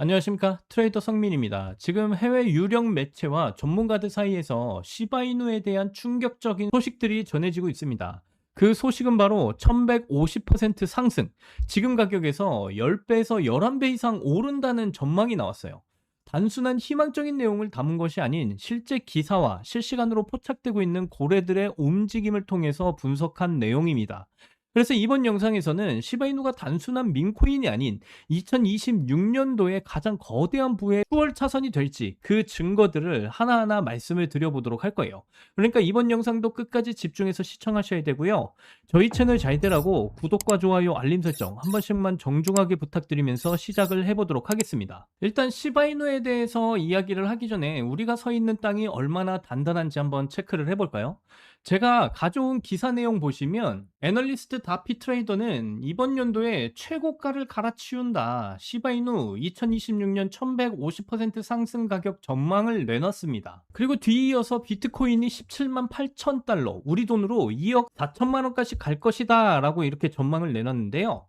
안녕하십니까, 트레이더 성민입니다. 지금 해외 유력 매체와 전문가들 사이에서 시바이누에 대한 충격적인 소식들이 전해지고 있습니다. 그 소식은 바로 1150% 상승, 지금 가격에서 10배에서 11배 이상 오른다는 전망이 나왔어요. 단순한 희망적인 내용을 담은 것이 아닌 실제 기사와 실시간으로 포착되고 있는 고래들의 움직임을 통해서 분석한 내용입니다. 그래서 이번 영상에서는 시바이누가 단순한 민코인이 아닌 2026년도에 가장 거대한 부의 추월 차선이 될지 그 증거들을 하나하나 말씀을 드려보도록 할 거예요. 그러니까 이번 영상도 끝까지 집중해서 시청하셔야 되고요. 저희 채널 잘 되라고 구독과 좋아요, 알림 설정 한 번씩만 정중하게 부탁드리면서 시작을 해보도록 하겠습니다. 일단 시바이누에 대해서 이야기를 하기 전에 우리가 서 있는 땅이 얼마나 단단한지 한번 체크를 해볼까요? 제가 가져온 기사 내용 보시면 애널리스트 다피 트레이더는 이번 연도에 최고가를 갈아치운다. 시바이누 2026년 1150% 상승 가격 전망을 내놨습니다. 그리고 뒤이어서 비트코인이 17만 8천 달러, 우리 돈으로 2억 4천만 원까지 갈 것이다 라고 이렇게 전망을 내놨는데요.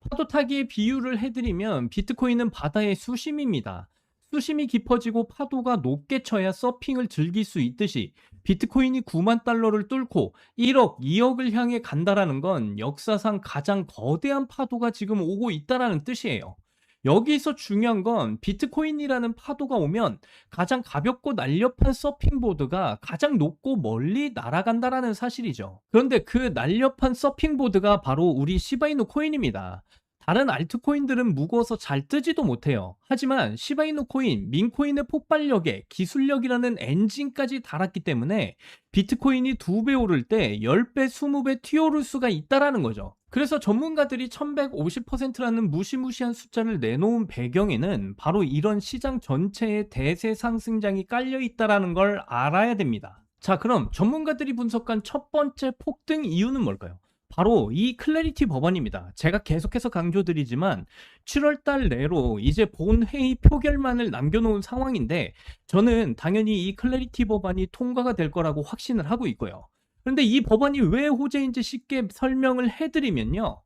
파도 타기의 비유를 해드리면 비트코인은 바다의 수심입니다. 수심이 깊어지고 파도가 높게 쳐야 서핑을 즐길 수 있듯이 비트코인이 9만 달러를 뚫고 1억, 2억을 향해 간다라는 건 역사상 가장 거대한 파도가 지금 오고 있다라는 뜻이에요. 여기서 중요한 건 비트코인이라는 파도가 오면 가장 가볍고 날렵한 서핑보드가 가장 높고 멀리 날아간다라는 사실이죠. 그런데 그 날렵한 서핑보드가 바로 우리 시바이누 코인입니다. 다른 알트코인들은 무거워서 잘 뜨지도 못해요. 하지만 시바이누 코인, 민코인의 폭발력에 기술력이라는 엔진까지 달았기 때문에 비트코인이 2배 오를 때 10배, 20배 튀어오를 수가 있다라는 거죠. 그래서 전문가들이 1150%라는 무시무시한 숫자를 내놓은 배경에는 바로 이런 시장 전체의 대세 상승장이 깔려 있다라는 걸 알아야 됩니다. 자, 그럼 전문가들이 분석한 첫 번째 폭등 이유는 뭘까요? 바로 이 클래리티 법안입니다. 제가 계속해서 강조드리지만 7월 달 내로 이제 본회의 표결만을 남겨놓은 상황인데 저는 당연히 이 클래리티 법안이 통과가 될 거라고 확신을 하고 있고요. 그런데 이 법안이 왜 호재인지 쉽게 설명을 해드리면요.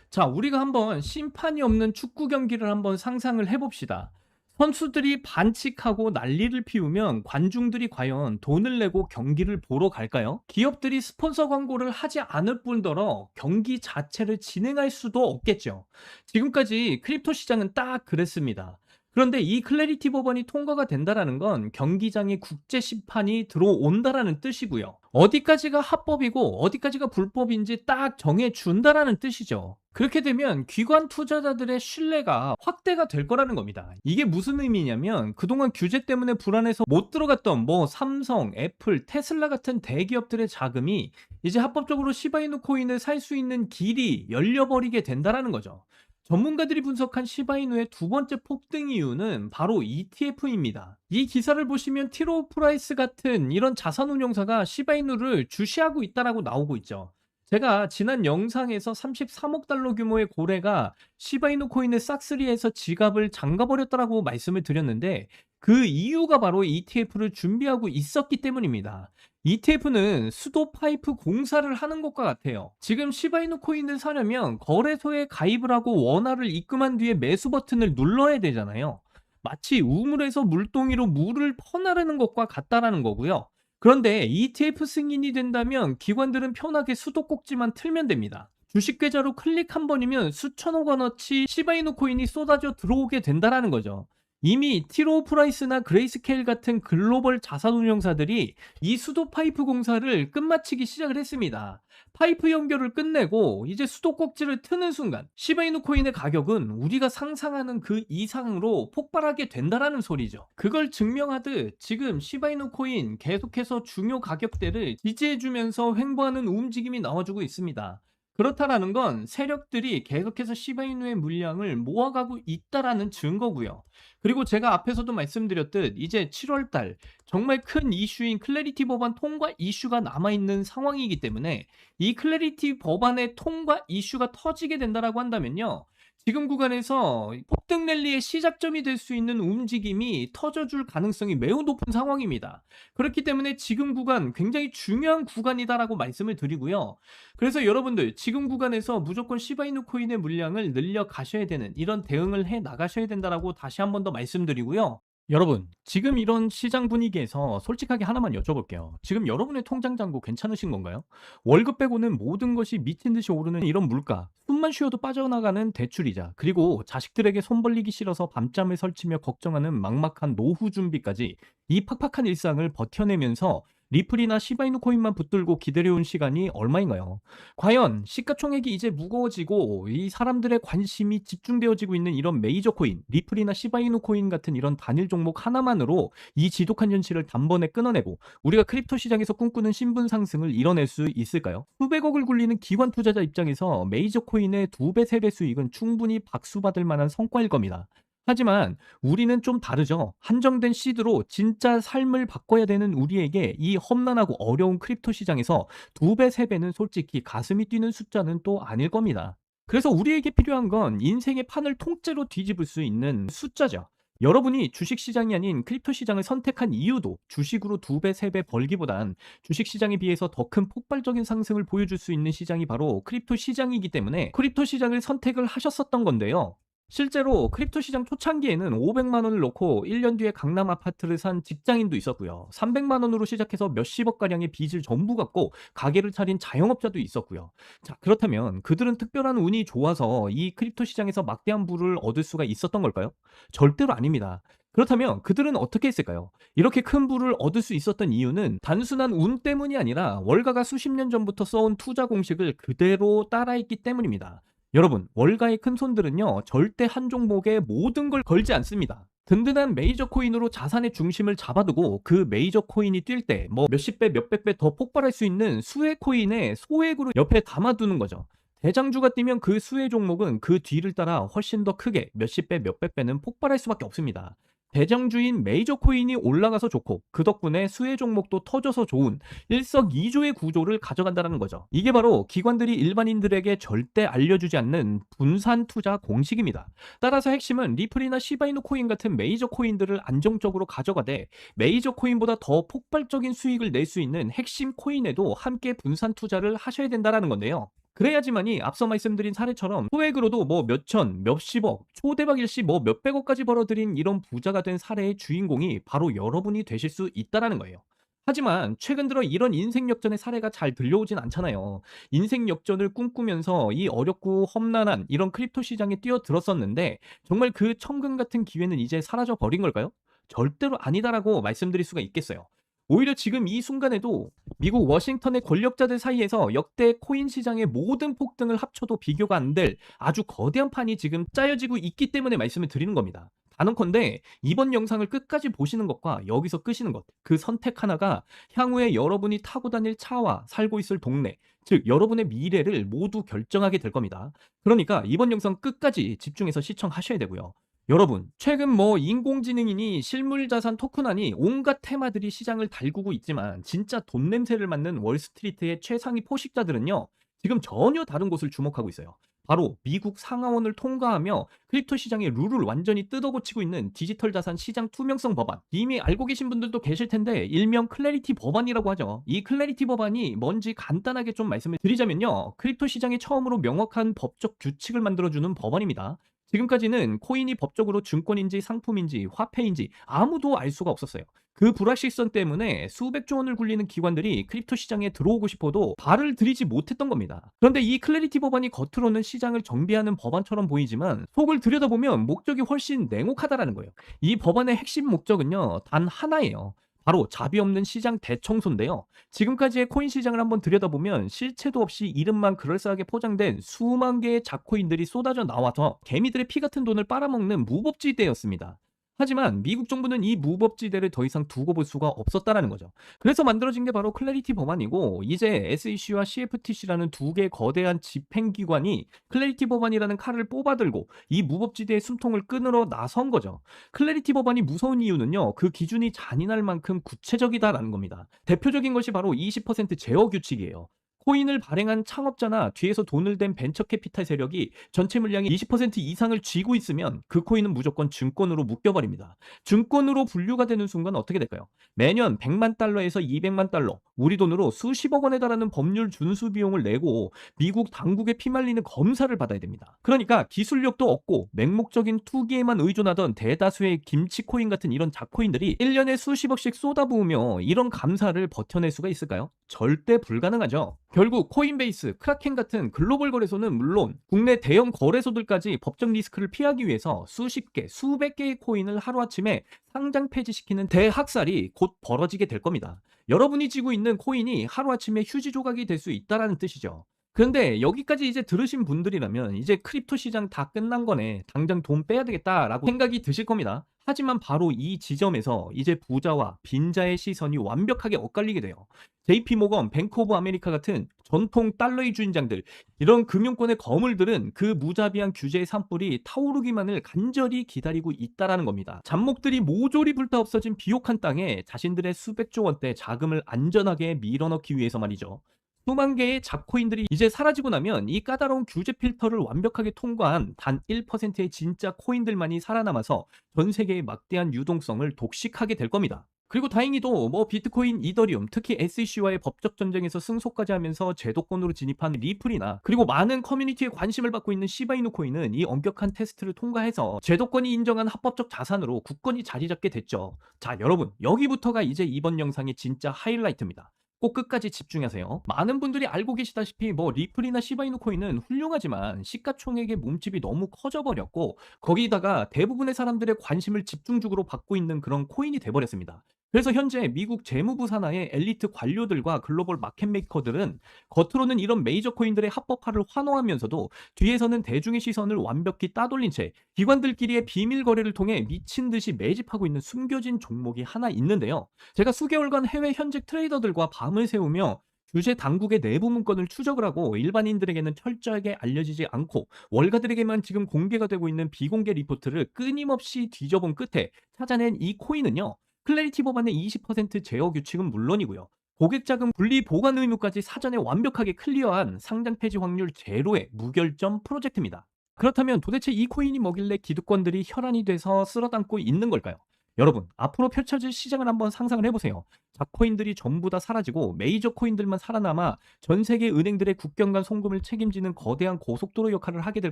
자, 우리가 한번 심판이 없는 축구 경기를 한번 상상을 해봅시다. 선수들이 반칙하고 난리를 피우면 관중들이 과연 돈을 내고 경기를 보러 갈까요? 기업들이 스폰서 광고를 하지 않을 뿐더러 경기 자체를 진행할 수도 없겠죠. 지금까지 크립토 시장은 딱 그랬습니다. 그런데 이 클래리티 법안이 통과가 된다라는 건 경기장에 국제 심판이 들어온다라는 뜻이고요. 어디까지가 합법이고 어디까지가 불법인지 딱 정해준다라는 뜻이죠. 그렇게 되면 기관 투자자들의 신뢰가 확대가 될 거라는 겁니다. 이게 무슨 의미냐면 그동안 규제 때문에 불안해서 못 들어갔던 삼성, 애플, 테슬라 같은 대기업들의 자금이 이제 합법적으로 시바이누 코인을 살 수 있는 길이 열려버리게 된다라는 거죠. 전문가들이 분석한 시바이누의 두 번째 폭등 이유는 바로 ETF입니다. 이 기사를 보시면 티로 프라이스 같은 이런 자산운용사가 시바이누를 주시하고 있다라고 나오고 있죠. 제가 지난 영상에서 33억 달러 규모의 고래가 시바이누 코인의 싹쓸이해서 지갑을 잠가버렸다라고 말씀을 드렸는데 그 이유가 바로 ETF를 준비하고 있었기 때문입니다. ETF는 수도 파이프 공사를 하는 것과 같아요. 지금 시바이누 코인을 사려면 거래소에 가입을 하고 원화를 입금한 뒤에 매수 버튼을 눌러야 되잖아요. 마치 우물에서 물동이로 물을 퍼나르는 것과 같다라는 거고요. 그런데 ETF 승인이 된다면 기관들은 편하게 수도꼭지만 틀면 됩니다. 주식 계좌로 클릭 한 번이면 수천억 원어치 시바이누 코인이 쏟아져 들어오게 된다라는 거죠. 이미 티로 프라이스나 그레이스케일 같은 글로벌 자산운용사들이 이 수도 파이프 공사를 끝마치기 시작을 했습니다. 파이프 연결을 끝내고 이제 수도꼭지를 트는 순간 시바이누 코인의 가격은 우리가 상상하는 그 이상으로 폭발하게 된다라는 소리죠. 그걸 증명하듯 지금 시바이누 코인 계속해서 중요 가격대를 지지해주면서 횡보하는 움직임이 나와주고 있습니다. 그렇다라는 건 세력들이 계속해서 시바이누의 물량을 모아가고 있다라는 증거고요. 그리고 제가 앞에서도 말씀드렸듯 이제 7월 달 정말 큰 이슈인 클래리티 법안 통과 이슈가 남아있는 상황이기 때문에 이 클래리티 법안의 통과 이슈가 터지게 된다라고 한다면요. 지금 구간에서 폭등 랠리의 시작점이 될 수 있는 움직임이 터져줄 가능성이 매우 높은 상황입니다. 그렇기 때문에 지금 구간 굉장히 중요한 구간이다라고 말씀을 드리고요. 그래서 여러분들 지금 구간에서 무조건 시바이누 코인의 물량을 늘려 가셔야 되는 이런 대응을 해 나가셔야 된다라고 다시 한 번 더 말씀드리고요. 여러분, 지금 이런 시장 분위기에서 솔직하게 하나만 여쭤볼게요. 지금 여러분의 통장 잔고 괜찮으신 건가요? 월급 빼고는 모든 것이 미친 듯이 오르는 이런 물가, 숨만 쉬어도 빠져나가는 대출이자, 그리고 자식들에게 손 벌리기 싫어서 밤잠을 설치며 걱정하는 막막한 노후 준비까지 이 팍팍한 일상을 버텨내면서 리플이나 시바이누 코인만 붙들고 기다려온 시간이 얼마인가요? 과연 시가총액이 이제 무거워지고 이 사람들의 관심이 집중되어지고 있는 이런 메이저 코인, 리플이나 시바이누 코인 같은 이런 단일 종목 하나만으로 이 지독한 현실을 단번에 끊어내고 우리가 크립토 시장에서 꿈꾸는 신분 상승을 이뤄낼 수 있을까요? 수백억을 굴리는 기관 투자자 입장에서 메이저 코인의 2배, 3배 수익은 충분히 박수받을 만한 성과일 겁니다. 하지만 우리는 좀 다르죠. 한정된 시드로 진짜 삶을 바꿔야 되는 우리에게 이 험난하고 어려운 크립토 시장에서 2배, 3배는 솔직히 가슴이 뛰는 숫자는 또 아닐 겁니다. 그래서 우리에게 필요한 건 인생의 판을 통째로 뒤집을 수 있는 숫자죠. 여러분이 주식 시장이 아닌 크립토 시장을 선택한 이유도 주식으로 2배, 3배 벌기보단 주식 시장에 비해서 더 큰 폭발적인 상승을 보여줄 수 있는 시장이 바로 크립토 시장이기 때문에 크립토 시장을 선택을 하셨었던 건데요. 실제로 크립토 시장 초창기에는 500만 원을 놓고 1년 뒤에 강남 아파트를 산 직장인도 있었고요. 300만 원으로 시작해서 몇십억 가량의 빚을 전부 갚고 가게를 차린 자영업자도 있었고요. 자, 그렇다면 그들은 특별한 운이 좋아서 이 크립토 시장에서 막대한 부를 얻을 수가 있었던 걸까요? 절대로 아닙니다. 그렇다면 그들은 어떻게 했을까요? 이렇게 큰 부를 얻을 수 있었던 이유는 단순한 운 때문이 아니라 월가가 수십 년 전부터 써온 투자 공식을 그대로 따라했기 때문입니다. 여러분, 월가의 큰손들은요, 절대 한 종목에 모든 걸 걸지 않습니다. 든든한 메이저 코인으로 자산의 중심을 잡아두고 그 메이저 코인이 뛸 때 뭐 몇십 배, 몇백 배 더 폭발할 수 있는 수혜 코인의 소액으로 옆에 담아두는 거죠. 대장주가 뛰면 그 수혜 종목은 그 뒤를 따라 훨씬 더 크게 몇십 배, 몇백 배는 폭발할 수밖에 없습니다. 대장주인 메이저 코인이 올라가서 좋고 그 덕분에 수혜 종목도 터져서 좋은 일석이조의 구조를 가져간다는 거죠. 이게 바로 기관들이 일반인들에게 절대 알려주지 않는 분산 투자 공식입니다. 따라서 핵심은 리플이나 시바이누 코인 같은 메이저 코인들을 안정적으로 가져가되 메이저 코인보다 더 폭발적인 수익을 낼 수 있는 핵심 코인에도 함께 분산 투자를 하셔야 된다는 건데요. 그래야지만이 앞서 말씀드린 사례처럼 소액으로도 뭐 몇천, 몇십억, 초대박 일시 뭐 몇백억까지 벌어들인 이런 부자가 된 사례의 주인공이 바로 여러분이 되실 수 있다라는 거예요. 하지만 최근 들어 이런 인생 역전의 사례가 잘 들려오진 않잖아요. 인생 역전을 꿈꾸면서 이 어렵고 험난한 이런 크립토 시장에 뛰어들었었는데 정말 그 천금 같은 기회는 이제 사라져 버린 걸까요? 절대로 아니다라고 말씀드릴 수가 있겠어요. 오히려 지금 이 순간에도 미국 워싱턴의 권력자들 사이에서 역대 코인 시장의 모든 폭등을 합쳐도 비교가 안 될 아주 거대한 판이 지금 짜여지고 있기 때문에 말씀을 드리는 겁니다. 단언컨대 이번 영상을 끝까지 보시는 것과 여기서 끄시는 것, 그 선택 하나가 향후에 여러분이 타고 다닐 차와 살고 있을 동네, 즉 여러분의 미래를 모두 결정하게 될 겁니다. 그러니까 이번 영상 끝까지 집중해서 시청하셔야 되고요. 여러분, 최근 뭐 인공지능이니 실물자산 토큰하니 온갖 테마들이 시장을 달구고 있지만 진짜 돈 냄새를 맡는 월스트리트의 최상위 포식자들은요, 지금 전혀 다른 곳을 주목하고 있어요. 바로 미국 상하원을 통과하며 크립토 시장의 룰을 완전히 뜯어고치고 있는 디지털 자산 시장 투명성 법안. 이미 알고 계신 분들도 계실 텐데 일명 클래리티 법안이라고 하죠. 이 클래리티 법안이 뭔지 간단하게 좀 말씀을 드리자면요. 크립토 시장에 처음으로 명확한 법적 규칙을 만들어주는 법안입니다. 지금까지는 코인이 법적으로 증권인지 상품인지 화폐인지 아무도 알 수가 없었어요. 그 불확실성 때문에 수백조 원을 굴리는 기관들이 크립토 시장에 들어오고 싶어도 발을 들이지 못했던 겁니다. 그런데 이 클래리티 법안이 겉으로는 시장을 정비하는 법안처럼 보이지만 속을 들여다보면 목적이 훨씬 냉혹하다라는 거예요. 이 법안의 핵심 목적은요, 단 하나예요. 바로 자비 없는 시장 대청소인데요. 지금까지의 코인 시장을 한번 들여다보면 실체도 없이 이름만 그럴싸하게 포장된 수만 개의 잡코인들이 쏟아져 나와서 개미들의 피 같은 돈을 빨아먹는 무법지대였습니다. 하지만 미국 정부는 이 무법지대를 더 이상 두고 볼 수가 없었다라는 거죠. 그래서 만들어진 게 바로 클래리티 법안이고 이제 SEC와 CFTC라는 두 개의 거대한 집행기관이 클래리티 법안이라는 칼을 뽑아들고 이 무법지대의 숨통을 끊으러 나선 거죠. 클래리티 법안이 무서운 이유는요. 그 기준이 잔인할 만큼 구체적이다라는 겁니다. 대표적인 것이 바로 20% 제어 규칙이에요. 코인을 발행한 창업자나 뒤에서 돈을 댄 벤처 캐피탈 세력이 전체 물량의 20% 이상을 쥐고 있으면 그 코인은 무조건 증권으로 묶여버립니다. 증권으로 분류가 되는 순간 어떻게 될까요? 매년 100만 달러에서 200만 달러, 우리 돈으로 수십억 원에 달하는 법률 준수 비용을 내고 미국 당국에 피말리는 검사를 받아야 됩니다. 그러니까 기술력도 없고 맹목적인 투기에만 의존하던 대다수의 김치코인 같은 이런 작코인들이 1년에 수십억씩 쏟아부으며 이런 감사를 버텨낼 수가 있을까요? 절대 불가능하죠. 결국 코인베이스, 크라켄 같은 글로벌 거래소는 물론 국내 대형 거래소들까지 법적 리스크를 피하기 위해서 수십 개, 수백 개의 코인을 하루아침에 상장 폐지시키는 대학살이 곧 벌어지게 될 겁니다. 여러분이 쥐고 있는 코인이 하루아침에 휴지 조각이 될 수 있다라는 뜻이죠. 그런데 여기까지 이제 들으신 분들이라면 이제 크립토 시장 다 끝난 거네. 당장 돈 빼야 되겠다라고 생각이 드실 겁니다. 하지만 바로 이 지점에서 이제 부자와 빈자의 시선이 완벽하게 엇갈리게 돼요. JP모건, 뱅크 오브 아메리카 같은 전통 달러의 주인장들, 이런 금융권의 거물들은 그 무자비한 규제의 산불이 타오르기만을 간절히 기다리고 있다라는 겁니다. 잡목들이 모조리 불타 없어진 비옥한 땅에 자신들의 수백조 원대 자금을 안전하게 밀어넣기 위해서 말이죠. 수만 개의 잡코인들이 이제 사라지고 나면 이 까다로운 규제 필터를 완벽하게 통과한 단 1%의 진짜 코인들만이 살아남아서 전 세계의 막대한 유동성을 독식하게 될 겁니다. 그리고 다행히도 뭐 비트코인, 이더리움, 특히 SEC와의 법적 전쟁에서 승소까지 하면서 제도권으로 진입한 리플이나 그리고 많은 커뮤니티에 관심을 받고 있는 시바이누 코인은 이 엄격한 테스트를 통과해서 제도권이 인정한 합법적 자산으로 굳건히 자리 잡게 됐죠. 자, 여러분, 여기부터가 이제 이번 영상의 진짜 하이라이트입니다. 꼭 끝까지 집중하세요. 많은 분들이 알고 계시다시피 뭐 리플이나 시바이누 코인은 훌륭하지만 시가총액의 몸집이 너무 커져버렸고 거기다가 대부분의 사람들의 관심을 집중적으로 받고 있는 그런 코인이 돼버렸습니다. 그래서 현재 미국 재무부 산하의 엘리트 관료들과 글로벌 마켓 메이커들은 겉으로는 이런 메이저 코인들의 합법화를 환호하면서도 뒤에서는 대중의 시선을 완벽히 따돌린 채 기관들끼리의 비밀 거래를 통해 미친 듯이 매집하고 있는 숨겨진 종목이 하나 있는데요. 제가 수개월간 해외 현직 트레이더들과 밤을 새우며 규제 당국의 내부 문건을 추적을 하고 일반인들에게는 철저하게 알려지지 않고 월가들에게만 지금 공개가 되고 있는 비공개 리포트를 끊임없이 뒤져본 끝에 찾아낸 이 코인은요. 클래리티 법안의 20% 제어 규칙은 물론이고요. 고객자금 분리 보관 의무까지 사전에 완벽하게 클리어한 상장 폐지 확률 제로의 무결점 프로젝트입니다. 그렇다면 도대체 이 코인이 뭐길래 기득권들이 혈안이 돼서 쓸어담고 있는 걸까요? 여러분, 앞으로 펼쳐질 시장을 한번 상상을 해보세요. 작코인들이 전부 다 사라지고 메이저 코인들만 살아남아 전 세계 은행들의 국경 간 송금을 책임지는 거대한 고속도로 역할을 하게 될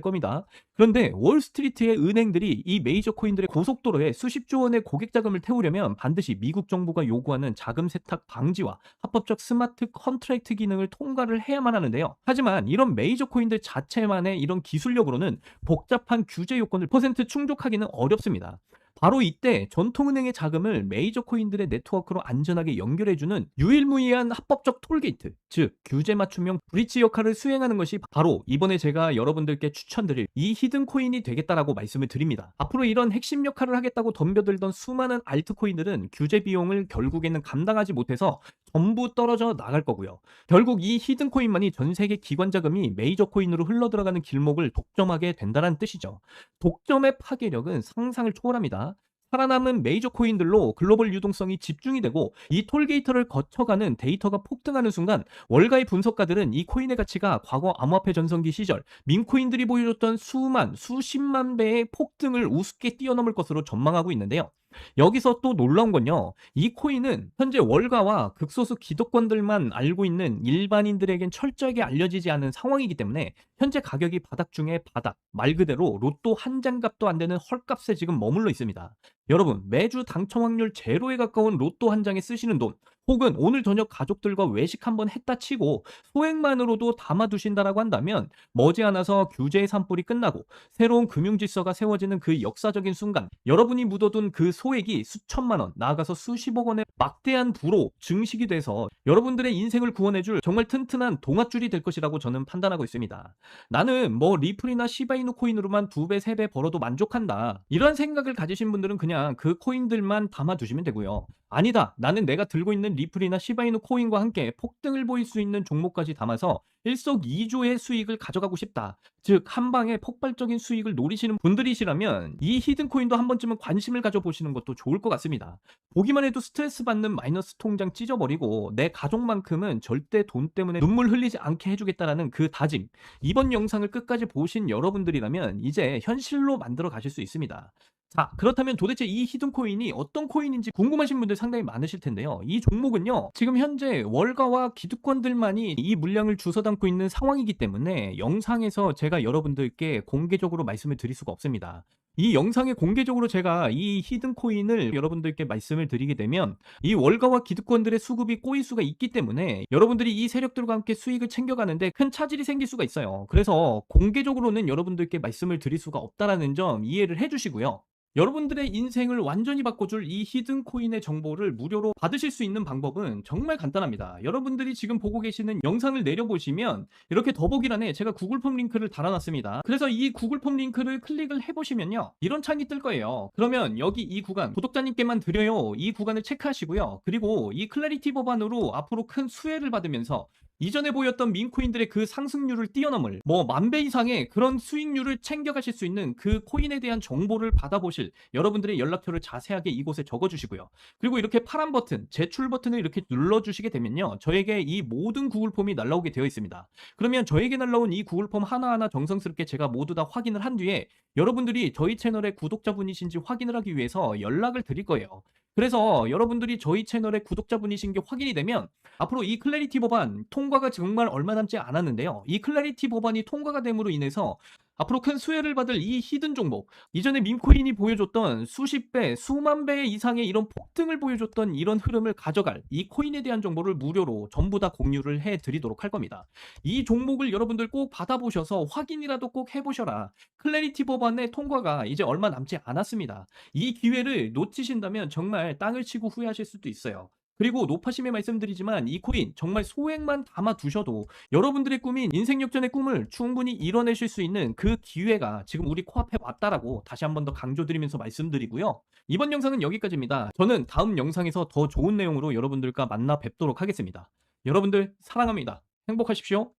겁니다. 그런데 월스트리트의 은행들이 이 메이저 코인들의 고속도로에 수십조 원의 고객 자금을 태우려면 반드시 미국 정부가 요구하는 자금 세탁 방지와 합법적 스마트 컨트랙트 기능을 통과를 해야만 하는데요. 하지만 이런 메이저 코인들 자체만의 이런 기술력으로는 복잡한 규제 요건을 퍼센트 충족하기는 어렵습니다. 바로 이때 전통은행의 자금을 메이저 코인들의 네트워크로 안전하게 연결해주는 유일무이한 합법적 톨게이트, 즉 규제 맞춤형 브릿지 역할을 수행하는 것이 바로 이번에 제가 여러분들께 추천드릴 이 히든 코인이 되겠다라고 말씀을 드립니다. 앞으로 이런 핵심 역할을 하겠다고 덤벼들던 수많은 알트코인들은 규제 비용을 결국에는 감당하지 못해서 전부 떨어져 나갈 거고요. 결국 이 히든 코인만이 전 세계 기관 자금이 메이저 코인으로 흘러들어가는 길목을 독점하게 된다는 뜻이죠. 독점의 파괴력은 상상을 초월합니다. 살아남은 메이저 코인들로 글로벌 유동성이 집중이 되고 이 톨게이터를 거쳐가는 데이터가 폭등하는 순간 월가의 분석가들은 이 코인의 가치가 과거 암호화폐 전성기 시절 밈코인들이 보여줬던 수십만 배의 폭등을 우습게 뛰어넘을 것으로 전망하고 있는데요. 여기서 또 놀라운 건요. 이 코인은 현재 월가와 극소수 기득권들만 알고 있는 일반인들에겐 철저하게 알려지지 않은 상황이기 때문에 현재 가격이 바닥 중에 바닥, 말 그대로 로또 한 장값도 안 되는 헐값에 지금 머물러 있습니다. 여러분, 매주 당첨 확률 제로에 가까운 로또 한 장에 쓰시는 돈, 혹은 오늘 저녁 가족들과 외식 한번 했다 치고 소액만으로도 담아두신다라고 한다면 머지않아서 규제의 산불이 끝나고 새로운 금융질서가 세워지는 그 역사적인 순간 여러분이 묻어둔 그 소액이 수천만 원, 나아가서 수십억 원의 막대한 부로 증식이 돼서 여러분들의 인생을 구원해줄 정말 튼튼한 동아줄이 될 것이라고 저는 판단하고 있습니다. 나는 뭐 리플이나 시바이누 코인으로만 2배, 3배 벌어도 만족한다. 이런 생각을 가지신 분들은 그냥 그 코인들만 담아두시면 되고요. 아니다. 나는 내가 들고 있는 리플이나 시바이누 코인과 함께 폭등을 보일 수 있는 종목까지 담아서 일석이조의 수익을 가져가고 싶다. 즉, 한 방에 폭발적인 수익을 노리시는 분들이시라면 이 히든 코인도 한 번쯤은 관심을 가져보시는 것도 좋을 것 같습니다. 보기만 해도 스트레스 받는 마이너스 통장 찢어버리고 내 가족만큼은 절대 돈 때문에 눈물 흘리지 않게 해주겠다라는 그 다짐. 이번 영상을 끝까지 보신 여러분들이라면 이제 현실로 만들어 가실 수 있습니다. 자, 그렇다면 도대체 이 히든 코인이 어떤 코인인지 궁금하신 분들 상당히 많으실 텐데요. 이 종목은요, 지금 현재 월가와 기득권들만이 이 물량을 주워 담고 있는 상황이기 때문에 영상에서 제가 여러분들께 공개적으로 말씀을 드릴 수가 없습니다. 이 영상에 공개적으로 제가 이 히든 코인을 여러분들께 말씀을 드리게 되면 이 월가와 기득권들의 수급이 꼬일 수가 있기 때문에 여러분들이 이 세력들과 함께 수익을 챙겨가는데 큰 차질이 생길 수가 있어요. 그래서 공개적으로는 여러분들께 말씀을 드릴 수가 없다라는 점 이해를 해주시고요. 여러분들의 인생을 완전히 바꿔줄 이 히든 코인의 정보를 무료로 받으실 수 있는 방법은 정말 간단합니다. 여러분들이 지금 보고 계시는 영상을 내려보시면 이렇게 더보기란에 제가 구글 폼 링크를 달아놨습니다. 그래서 이 구글 폼 링크를 클릭을 해보시면요, 이런 창이 뜰 거예요. 그러면 여기 이 구간, 구독자님께만 드려요. 이 구간을 체크하시고요. 그리고 이 클래리티 법안으로 앞으로 큰 수혜를 받으면서 이전에 보였던 민코인들의 그 상승률을 뛰어넘을 만 배 이상의 그런 수익률을 챙겨가실 수 있는 그 코인에 대한 정보를 받아보실 여러분들의 연락처를 자세하게 이곳에 적어주시고요. 그리고 이렇게 파란 버튼, 제출 버튼을 이렇게 눌러주시게 되면요, 저에게 이 모든 구글 폼이 날라오게 되어 있습니다. 그러면 저에게 날라온 이 구글 폼 하나하나 정성스럽게 제가 모두 다 확인을 한 뒤에 여러분들이 저희 채널의 구독자분이신지 확인을 하기 위해서 연락을 드릴 거예요. 그래서 여러분들이 저희 채널의 구독자분이신 게 확인이 되면 앞으로 이 클래리티 법안 통과가 정말 얼마 남지 않았는데요. 이 클래리티 법안이 통과가 됨으로 인해서 앞으로 큰 수혜를 받을 이 히든 종목, 이전에 밈코인이 보여줬던 수십 배, 수만 배 이상의 이런 폭등을 보여줬던 이런 흐름을 가져갈 이 코인에 대한 정보를 무료로 전부 다 공유를 해드리도록 할 겁니다. 이 종목을 여러분들 꼭 받아보셔서 확인이라도 꼭 해보셔라. 클래리티 법안의 통과가 이제 얼마 남지 않았습니다. 이 기회를 놓치신다면 정말 땅을 치고 후회하실 수도 있어요. 그리고 높아심에 말씀드리지만 이 코인 정말 소액만 담아 두셔도 여러분들의 꿈인 인생 역전의 꿈을 충분히 이뤄내실 수 있는 그 기회가 지금 우리 코앞에 왔다라고 다시 한 번 더 강조드리면서 말씀드리고요. 이번 영상은 여기까지입니다. 저는 다음 영상에서 더 좋은 내용으로 여러분들과 만나 뵙도록 하겠습니다. 여러분들 사랑합니다. 행복하십시오.